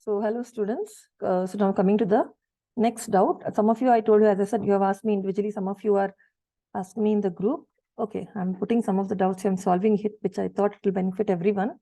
So hello students. So now coming to the next doubt. Some of you, I told you, as I said, you have asked me individually. Some of you are asking me in the group. Okay, I'm putting some of the doubts I'm solving it, which I thought it will benefit everyone.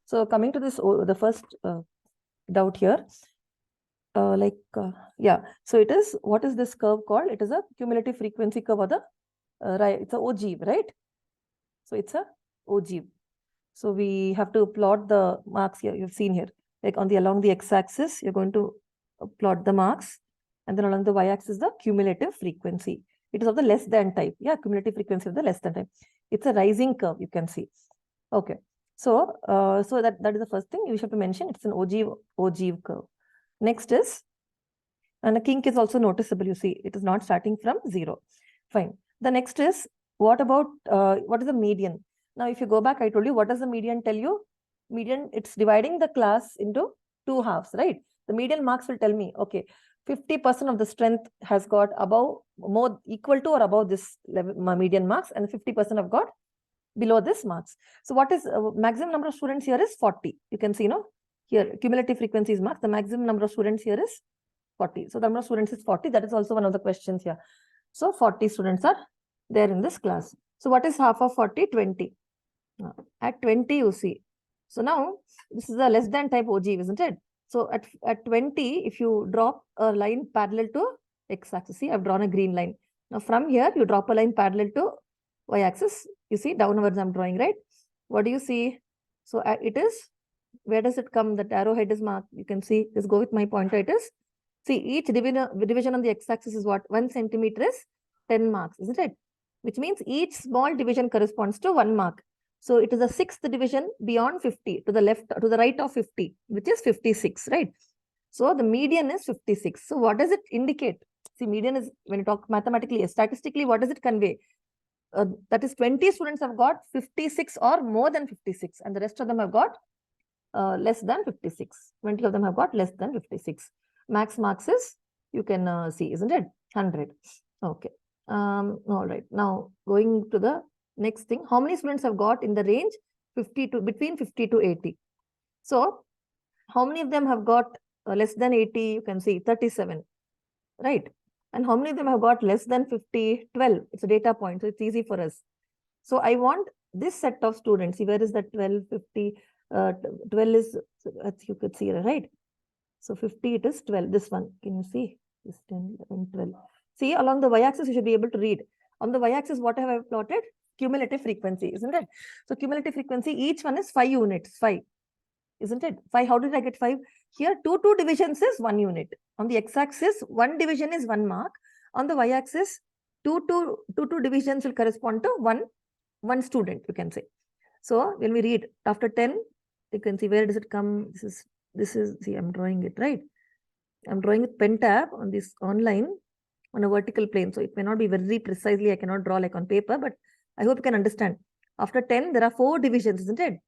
So coming to this, the first doubt here. Yeah. So it is, what is this curve called? It is a cumulative frequency curve, or the right? It's a ogive, right? So it's a ogive. So we have to plot the marks here. You've seen here, like along the x-axis, you're going to plot the marks, and then along the y-axis, the cumulative frequency. It is of the less than type. Yeah, cumulative frequency of the less than type. It's a rising curve, you can see. Okay. So, that is the first thing you have to mention. It's an ogive curve. Next is, and a kink is also noticeable. You see, it is not starting from 0. Fine. The next is, what about what is the median? Now, if you go back, I told you, what does the median tell you? Median, it's dividing the class into 2 halves, right? The median marks will tell me, okay, 50% of the strength has got more equal to or above this level, median marks, and 50% have got below this marks. So what is maximum number of students here is 40. You can see, here cumulative frequency is marked. The maximum number of students here is 40. So the number of students is 40. That is also one of the questions here. So 40 students are there in this class. So what is half of 40? 20. At 20, you see. So now this is a less than type ogive, isn't it? So at 20, if you drop a line parallel to x-axis, see, I've drawn a green line. Now from here, you drop a line parallel to y-axis. You see, downwards I'm drawing, right? What do you see? So it is, where does it come? That arrowhead is marked. You can see, just go with my pointer. It is, see, each division on the x-axis is what? 1 centimeter is 10 marks, isn't it? Which means each small division corresponds to 1 mark. So it is the 6th division beyond 50, to the left, to the right of 50, which is 56, right? So the median is 56. So what does it indicate? See, median is, when you talk mathematically, statistically, what does it convey? That is 20 students have got 56 or more than 56, and the rest of them have got less than 56. 20 of them have got less than 56. Max marks is, you can see, isn't it? 100. Okay. All right. Now going to the next thing, how many students have got in the range between 50 to 80? So how many of them have got less than 80? You can see 37, right? And how many of them have got less than 50? 12. It's a data point, so it's easy for us. So I want this set of students. See, where is that 12, 50? 12 is, as you could see, right? So 50, it is 12. This one, can you see? This 10, 11, 12. See, along the y-axis, you should be able to read. On the y-axis, what have I plotted? Cumulative frequency, isn't it? So cumulative frequency, each one is 5 units, 5. Isn't it? 5, how did I get 5? Here, 2 divisions is 1 unit. On the x-axis, 1 division is 1 mark. On the y-axis, 2 divisions will correspond to one student, you can say. So when we read after 10, you can see, where does it come? This is, see, I'm drawing it, right? I'm drawing with pen tab on this online on a vertical plane. So it may not be very precisely, I cannot draw like on paper, but I hope you can understand. After 10, there are 4 divisions, isn't it?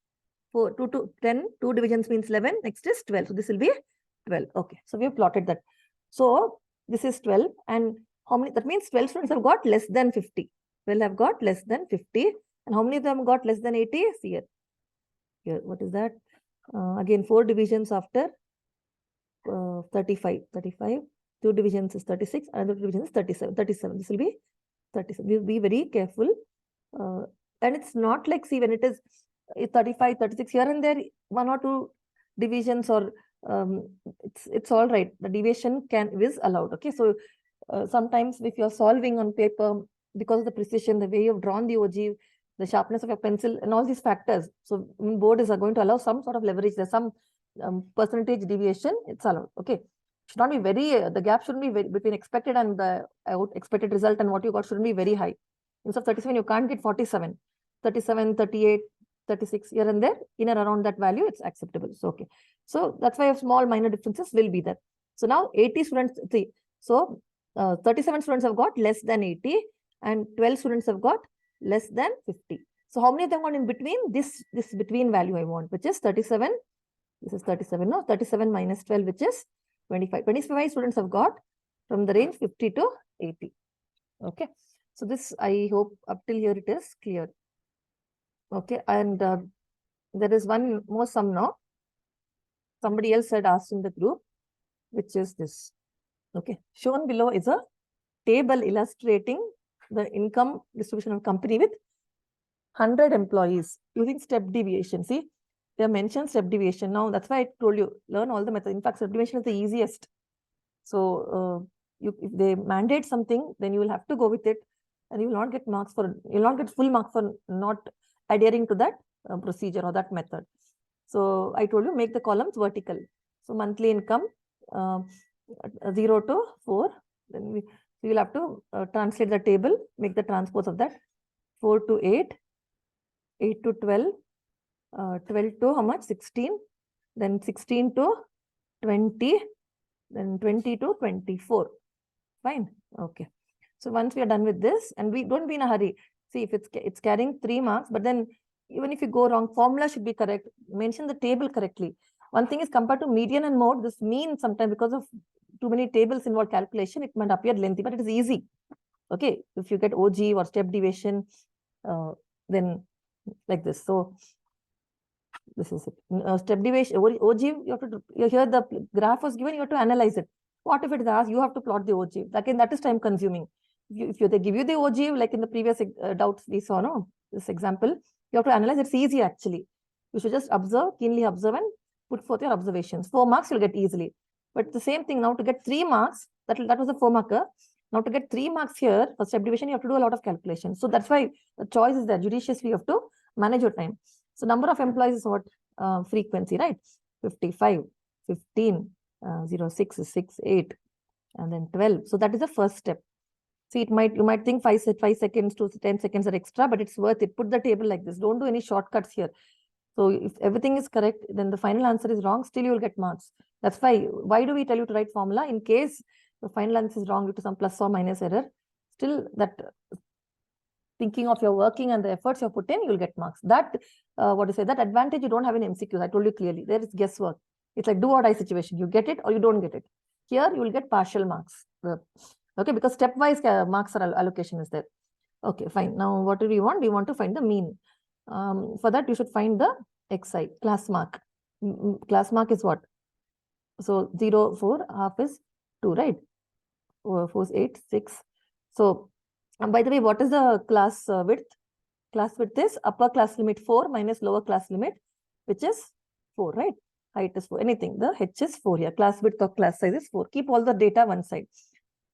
4, 2 to 10, 2 divisions means 11. Next is 12. So this will be 12. Okay. So we have plotted that. So this is 12. And how many? That means 12 students have got less than 50. 12 have got less than 50. And how many of them got less than 80? See here. Here, what is that? Again, 4 divisions after 35. 35. 2 divisions is 36. Another division is 37. 37. This will be 37. We'll be very careful. And it's not like, see, when it is 35, 36, here and there, 1 or 2 divisions, or it's all right. The deviation is allowed. Okay. So sometimes if you're solving on paper, because of the precision, the way you've drawn the ogive, the sharpness of your pencil, and all these factors, so board is going to allow some sort of leverage. There's some percentage deviation, it's allowed. Okay. Should not be very, the gap shouldn't be between expected and the expected result and what you got shouldn't be very high. Instead of 37, you can't get 47. 37, 38, 36, here and there, in and around that value, it's acceptable. So, okay. So that's why small minor differences will be there. So now 80 students, see, so 37 students have got less than 80 and 12 students have got less than 50. So how many of them got in between? This between value I want, which is 37. This is 37, no? 37 minus 12, which is 25. 25 students have got from the range 50 to 80. Okay. So this, I hope up till here it is clear. Okay. And there is one more sum now. somebody else had asked in the group, which is this. Okay, shown below is a table illustrating the income distribution of company with 100 employees using step deviation. See, they have mentioned step deviation. Now, that's why I told you, learn all the methods. In fact, step deviation is the easiest. So, if they mandate something, then you will have to go with it, and you will not get marks for, you will not get full mark for not adhering to that procedure or that method. So, I told you, make the columns vertical. So, monthly income 0 to 4. Then we will have to translate the table, make the transpose of that. 4 to 8, 8 to 12, 12 to how much? 16, then 16 to 20, then 20 to 24. Fine. Okay. So once we are done with this, and we don't be in a hurry. See, if it's carrying 3 marks, but then even if you go wrong, formula should be correct. Mention the table correctly. One thing is, compared to median and mode, this mean sometimes because of too many tables involved calculation, it might appear lengthy, but it is easy. Okay. If you get OG or step deviation, then like this. So this is it. Step deviation, OG, you have to, here the graph was given, you have to analyze it. What if it is asked, you have to plot the OG. Again, that is time consuming. If they give you the OG, like in the previous doubts we saw, no, this example, you have to analyze. It's easy actually. You should just observe, keenly observe, and put forth your observations. 4 marks you'll get easily. But the same thing now, to get 3 marks, that was a 4 marker. Now to get 3 marks here for step division, you have to do a lot of calculations. So that's why the choice is there. Judiciously, you have to manage your time. So number of employees is what? Frequency, right? 55, 15, 06 is 6, 8, and then 12. So that is the first step. See, you might think 5 seconds to 10 seconds are extra, but it's worth it. Put the table like this. Don't do any shortcuts here. So if everything is correct, then the final answer is wrong. Still, you will get marks. That's why do we tell you to write formula? In case the final answer is wrong due to some plus or minus error, still that thinking of your working and the efforts you put in, you'll get marks. That, that advantage you don't have in MCQs. I told you clearly. There is guesswork. It's like do or die situation. You get it or you don't get it. Here, you will get partial marks. Okay, because stepwise marks or allocation is there. Okay, fine. Now, what do we want? We want to find the mean. For that, you should find the XI, class mark. Class mark is what? So, 0, 4, half is 2, right? 4 is 8, 6. So, by the way, what is the class width? Class width is upper class limit 4 minus lower class limit, which is 4, right? Height is 4. Anything. The H is 4 here. Class width or class size is 4. Keep all the data one side.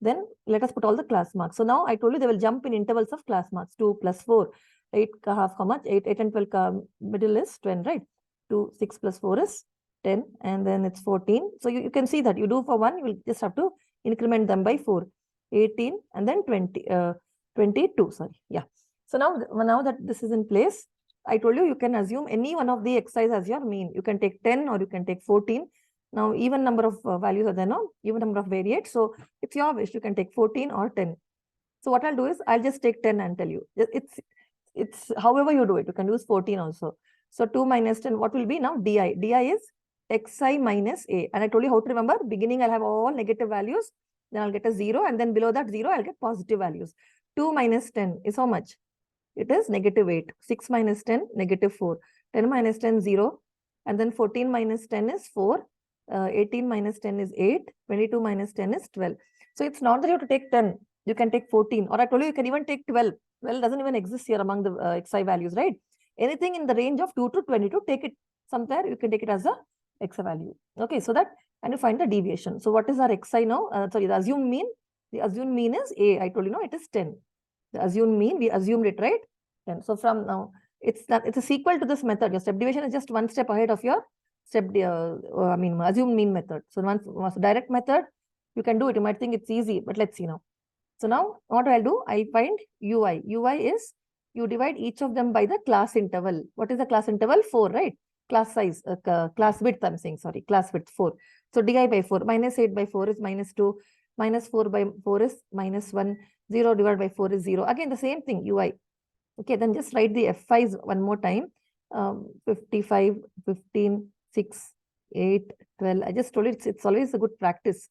Then let us put all the class marks. So now I told you they will jump in intervals of class marks. 2 plus 4. 8 ka half, how much? 8 and 12 ka middle is 10, right? 2, 6 plus 4 is 10. And then it's 14. So you can see that you do for 1, you will just have to increment them by 4. 18 and then 22, sorry. Yeah. So now that this is in place, I told you, you can assume any one of the exercise as your mean. You can take 10 or you can take 14. Now, even number of values are there, no? Even number of variates. So it's your wish. You can take 14 or 10. So what I'll do is I'll just take 10 and tell you. It's however you do it. You can use 14 also. So 2 minus 10, what will be now? DI. DI is XI minus A. And I told you how to remember. Beginning, I'll have all negative values. Then I'll get a 0. And then below that 0, I'll get positive values. 2 minus 10 is how much? It is negative 8. 6 minus 10, negative 4. 10 minus 10, 0. And then 14 minus 10 is 4. 18 minus 10 is 8. 22 minus 10 is 12. So it's not that you have to take 10. You can take 14. Or I told you can even take 12. 12 doesn't even exist here among the XI values, right? Anything in the range of 2 to 22, take it somewhere. You can take it as a XI value. Okay, so that, and you find the deviation. So what is our XI now? Sorry, the assumed mean. The assumed mean is A. I told you, no, it is 10. The assumed mean, we assumed it, right? 10. So from now, it's a sequel to this method. Your step deviation is just one step ahead of your assumed mean method. So once direct method, you can do it. You might think it's easy, but let's see now. So now what I'll do, I find UI. UI is you divide each of them by the class interval. What is the class interval? 4, right? Class size, class width, I'm saying, sorry, class width 4. So DI by 4, minus 8 by 4 is minus 2, minus 4 by 4 is minus 1, 0 divided by 4 is 0. Again, the same thing, UI. Okay, then just write the F5s one more time. 55, 15, 6, 8, 12. I just told you it's always a good practice.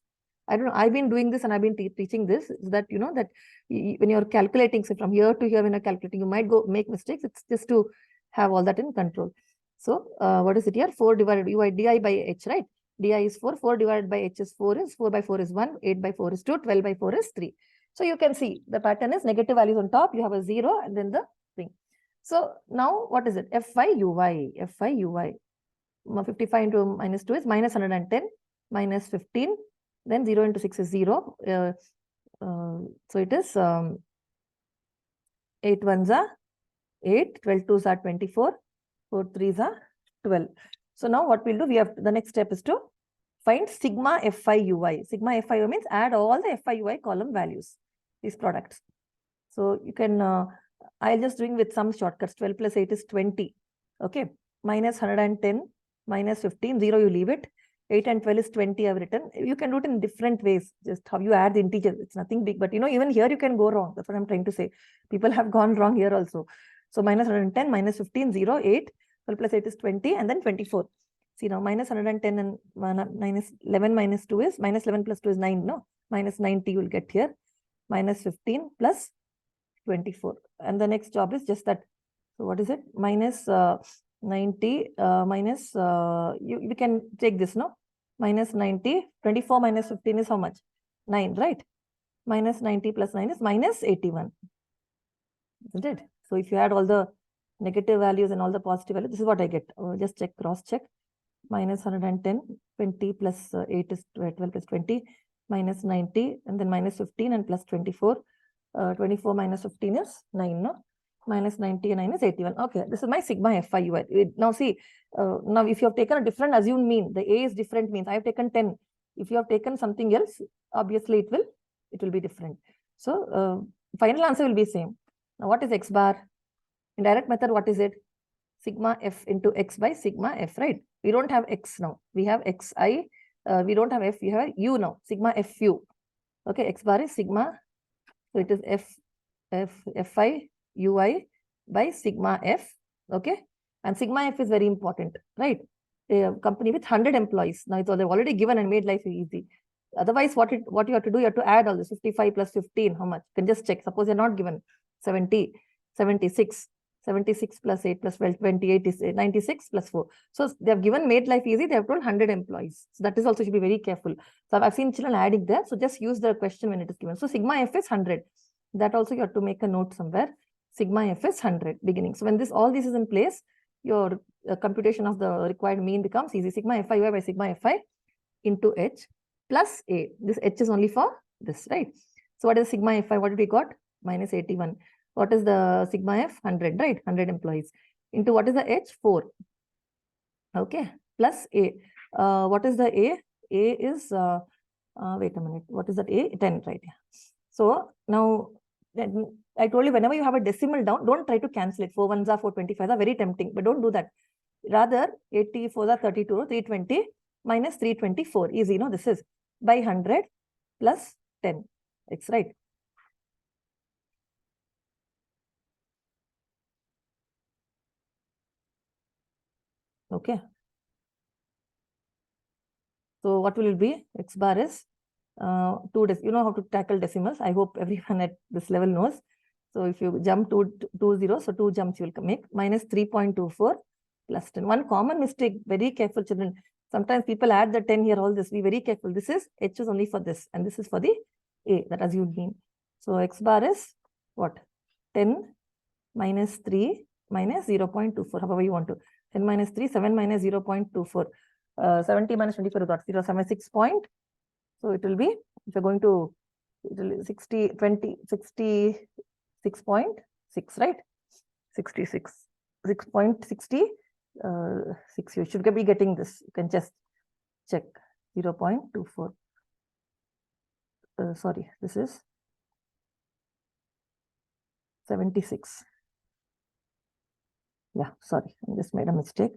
I don't know. I've been doing this and I've been teaching this. So that you know that when you're calculating, so from here to here, when you're calculating, you might go make mistakes. It's just to have all that in control. So what is it here? 4 divided di by h, right? Di is 4. 4 divided by h is 4 is 4 by 4 is 1. 8 by 4 is 2. 12 by 4 is 3. So you can see the pattern is negative values on top. You have a 0 and then the thing. So now what is it? Fi uy. Fi uy. 55 into minus 2 is minus 110. Minus 15. Then 0 into 6 is 0. So it is 8 ones are 8. 12 twos are 24. 4 threes are 12. So now what we'll do, we have the next step is to find sigma Fi ui. Sigma Fi ui means add all the Fi ui column values, these products. So you can, I'll just doing with some shortcuts. 12 plus 8 is 20. Okay. Minus 110, minus 15, 0 you leave it. 8 and 12 is 20 I've written. You can do it in different ways, just how you add the integers. It's nothing big, but even here you can go wrong. That's what I'm trying to say. People have gone wrong here also. So minus 110, minus 15, 0, 8, 12 plus 8 is 20, and then 24. See now, minus 110 and minus 11 minus 2 is, minus 11 plus 2 is 9, no? Minus 90 you will get here. Minus 15 plus 24. And the next job is just that. So what is it? Minus 90 minus, we can take this, no? Minus 90, 24 minus 15 is how much? 9, right? Minus 90 plus 9 is minus 81. Isn't it? So if you add all the negative values and all the positive values, this is what I get. Just check, cross check. Minus 110, 20 plus 8 is 12 plus 20, minus 90, and then minus 15 and plus 24. 24 minus 15 is 9, no? Minus 90 and 9 is 81. Okay, this is my sigma Fi ui. Now see, now if you have taken a different assumed mean, the A is different means. I have taken 10. If you have taken something else, obviously it will be different. So final answer will be same. Now what is x bar? In direct method, what is it? Sigma f into x by sigma f, right? We don't have x now. We have xi. We don't have f. We have u now. Sigma fu. Okay, x bar is sigma. So it is fi ui by sigma f. Okay, and sigma f is very important, right? A company with 100 employees. Now they've already given and made life easy. Otherwise, what you have to do, you have to add all this. 55 plus 15, how much? You can just check. Suppose you're not given 70, 76. 76 plus 8 plus 12, 28 is 96 plus 4. So they have given made life easy. They have told 100 employees. So that is also should be very careful. So I've seen children adding there. So just use the question when it is given. So sigma f is 100. That also you have to make a note somewhere. Sigma f is 100 beginning. So when all this is in place, your computation of the required mean becomes easy. Sigma fi ui by sigma fi into h plus a. This h is only for this, right? So what is sigma fi? What did we got? Minus 81. What is the sigma f? 100, right? 100 employees. Into what is the h? 4. Okay. Plus a. What is the a? A is, wait a minute. What is that a? 10, right? So now, I told you, whenever you have a decimal down, don't try to cancel it. 4 ones are 425 are very tempting, but don't do that. Rather, 84 are 32, 320 minus 324. Easy, no? This is by 100 plus 10. It's right. Okay. So what will it be? X bar is 2. You know how to tackle decimals. I hope everyone at this level knows. So if you jump to 2 zeros, so 2 jumps you will make. Minus 3.24 plus 10. One common mistake, very careful children. Sometimes people add the 10 here, all this. Be very careful. This is H is only for this, and this is for the A, that as you mean. So X bar is what? 10 minus 3 minus 0.24, however you want to. 10 minus 3, 7 minus 0.24. 70 minus 24 is what? 0.76 point. So it will be, if you're going to, it will 60, 20, 66.6, right? 66, 6.60, 6. You should be getting this. You can just check 0.24. Sorry, this is 76. Yeah, sorry, I just made a mistake.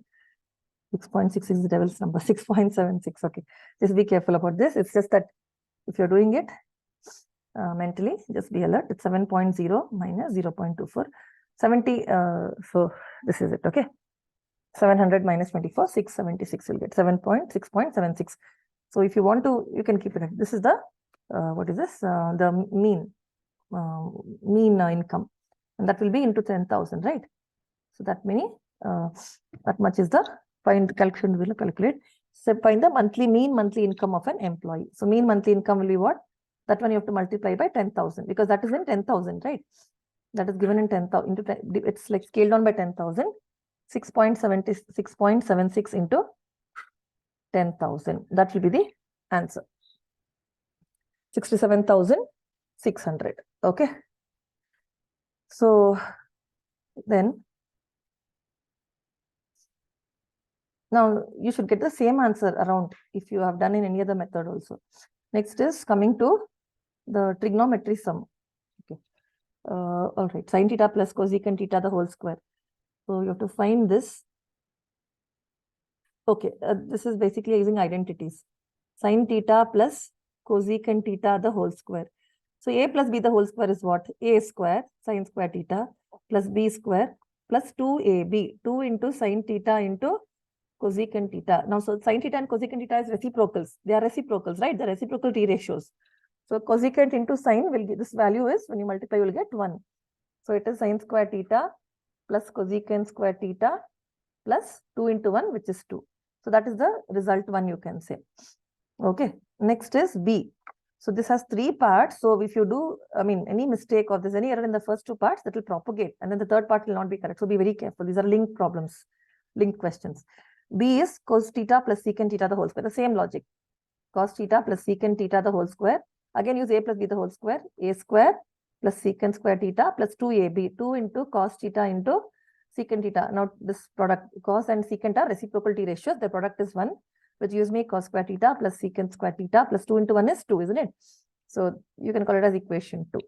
6.6 is the devil's number. 6.76. Okay, just be careful about this. It's just that if you're doing it mentally, just be alert. It's 7.0 minus 0.24. 70. So this is it. Okay. 700 minus 24, 676 will get 7.6.76. So if you want to, you can keep it. This is the what is this? The mean income, and that will be into 10,000, right? So that many that much is the calculation will calculate. So find the mean monthly income of an employee. So mean monthly income will be what? That one you have to multiply by 10,000 because that is in 10,000, right? That is given in 10,000 into 10, it's like scaled down by 10,000. 6.76 into 10,000. That will be the answer. 67,600. Okay. So then now you should get the same answer around if you have done in any other method also. Next is coming to the trigonometry sum. Okay. All right. Sin theta plus cosecant theta the whole square. So you have to find this. Okay. This is basically using identities. Sin theta plus cosecant theta the whole square. So a plus b the whole square is what? A square sin square theta plus b square plus 2ab. 2 into sin theta into cosecant theta. Now, so sin theta and cosecant theta is reciprocals. They are reciprocals, right? The reciprocal T ratios. So cosecant into sin will give, this value is, when you multiply, you will get 1. So it is sin square theta plus cosecant square theta plus 2 into 1, which is 2. So that is the result 1, you can say. Okay. Next is B. So this has 3 parts. So if you do, any mistake or there's any error in the first 2 parts, that will propagate. And then the third part will not be correct. So be very careful. These are linked problems, linked questions. B is cos theta plus secant theta the whole square. The same logic. Cos theta plus secant theta the whole square. Again, use a plus b the whole square. A square plus secant square theta plus 2ab. 2 into cos theta into secant theta. Now, this product, cos and secant are reciprocal T ratios. The product is 1, which gives me cos square theta plus secant square theta plus 2 into 1 is 2, isn't it? So you can call it as equation 2.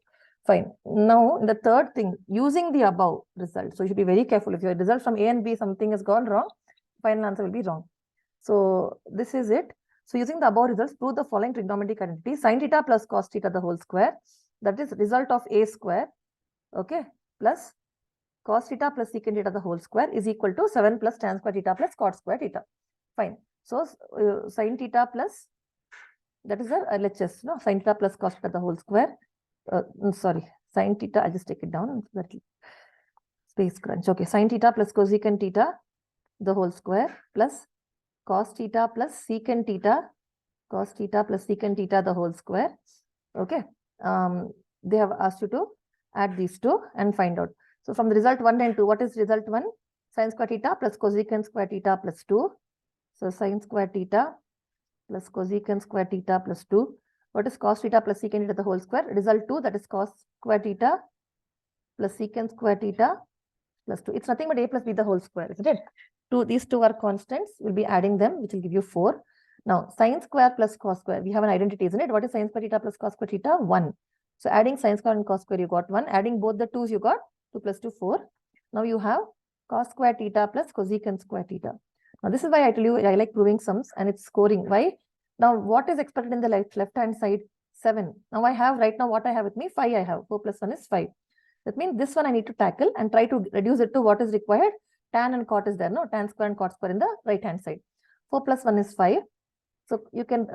Fine. Now, the third thing, using the above result. So you should be very careful. If your result from A and B, something has gone wrong, final answer will be wrong. So this is it. So using the above results, prove the following trigonometric identity. Sin theta plus cos theta the whole square. That is result of A square. Okay. Plus cos theta plus secant theta the whole square is equal to 7 plus tan square theta plus cot square theta. Fine. So sin theta plus, that is the LHS, no? Sin theta plus cos theta the whole square. Sorry, sin theta, I'll just take it down. Space crunch. Okay, sin theta plus cosecant theta the whole square plus cos theta plus secant theta, cos theta plus secant theta the whole square. Okay. They have asked you to add these two and find out. So from the result 1 and 2, what is result 1? Sin square theta plus cosecant square theta plus 2. So sin square theta plus cosecant square theta plus 2. What is cos theta plus secant theta the whole square? Result 2, that is cos square theta plus secant square theta plus 2. It's nothing but a plus b the whole square, isn't it? These two are constants. We'll be adding them, which will give you 4. Now, sin square plus cos square. We have an identity, isn't it? What is sin square theta plus cos square theta? 1. So adding sin square and cos square, you got 1. Adding both the 2's, you got 2 plus 2, 4. Now you have cos square theta plus cosecant square theta. Now this is why I tell you I like proving sums and it's scoring. Why? Now what is expected in the left-hand side? 7. Now I have right now what I have with me? 5 I have. 4 plus 1 is 5. That means this one I need to tackle and try to reduce it to what is required. Tan and cot is there, no? Tan square and cot square in the right-hand side. 4 plus 1 is 5. So you can,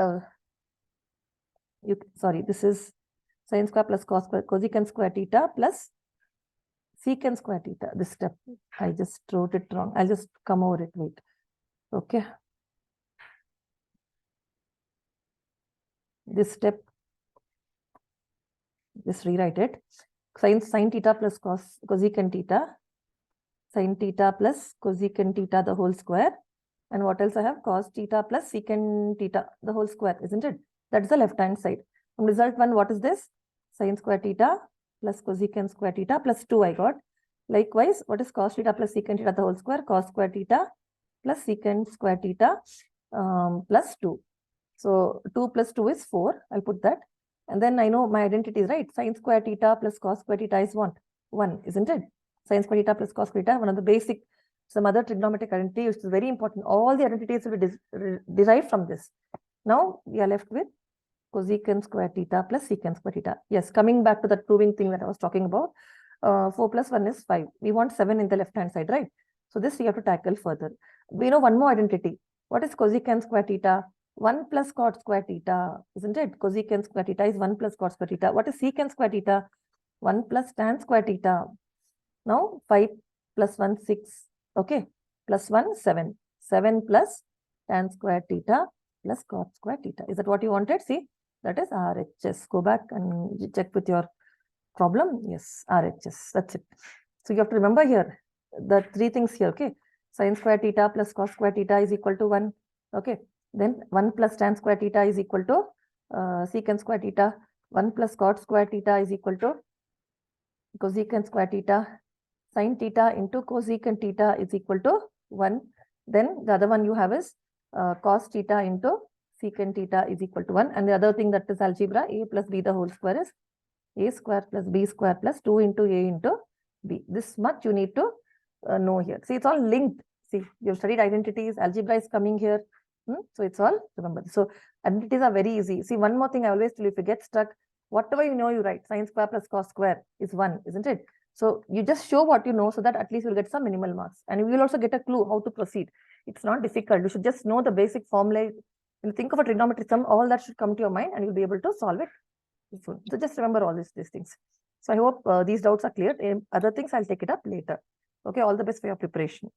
this is sin square plus cos square, cosecant square theta plus secant square theta. This step, I just wrote it wrong. I'll just come over it, wait. Okay. This step, just rewrite it. Sin theta plus cosecant theta. Sin theta plus cosecant theta the whole square. And what else I have? Cos theta plus secant theta the whole square, isn't it? That's the left-hand side. From result 1, what is this? Sin square theta plus cosecant square theta plus 2 I got. Likewise, what is cos theta plus secant theta the whole square? Cos square theta plus secant square theta plus 2. So 2 plus 2 is 4. I'll put that. And then I know my identity is right. Sin square theta plus cos square theta is what? 1, isn't it? Sin square theta plus cos square theta, one of the basic, some other trigonometric identity, which is very important. All the identities will be derived from this. Now we are left with cosecant square theta plus secant square theta. Yes, coming back to that proving thing that I was talking about. 4 plus 1 is 5. We want 7 in the left-hand side, right? So this we have to tackle further. We know one more identity. What is cosecant square theta? 1 plus cot square theta, isn't it? Cosecant square theta is 1 plus cot square theta. What is secant square theta? 1 plus tan square theta. Now 5 plus 1, 6. Okay. plus 1, 7. 7 plus tan square theta plus cos square theta. Is that what you wanted? See, that is RHS. Go back and check with your problem. Yes, RHS. That's it. So you have to remember here the three things here. Okay, sin square theta plus cos square theta is equal to 1. Okay, then 1 plus tan square theta is equal to secant square theta. 1 plus cot square theta is equal to cosecant square theta. Sin theta into cosecant theta is equal to 1. Then the other one you have is cos theta into secant theta is equal to 1. And the other thing that is algebra, a plus b the whole square is a square plus b square plus 2 into a into b. This much you need to know here. See, it's all linked. See, you've studied identities, algebra is coming here. So it's all, remember. So identities are very easy. See, one more thing I always tell you, if you get stuck, whatever you know you write, sin square plus cos square is 1, isn't it? So you just show what you know so that at least you'll get some minimal marks. And you will also get a clue how to proceed. It's not difficult. You should just know the basic formula. When you think of a trigonometry sum, all that should come to your mind and you'll be able to solve it. So just remember all these things. So I hope these doubts are clear. Other things I'll take it up later. Okay, all the best for your preparation.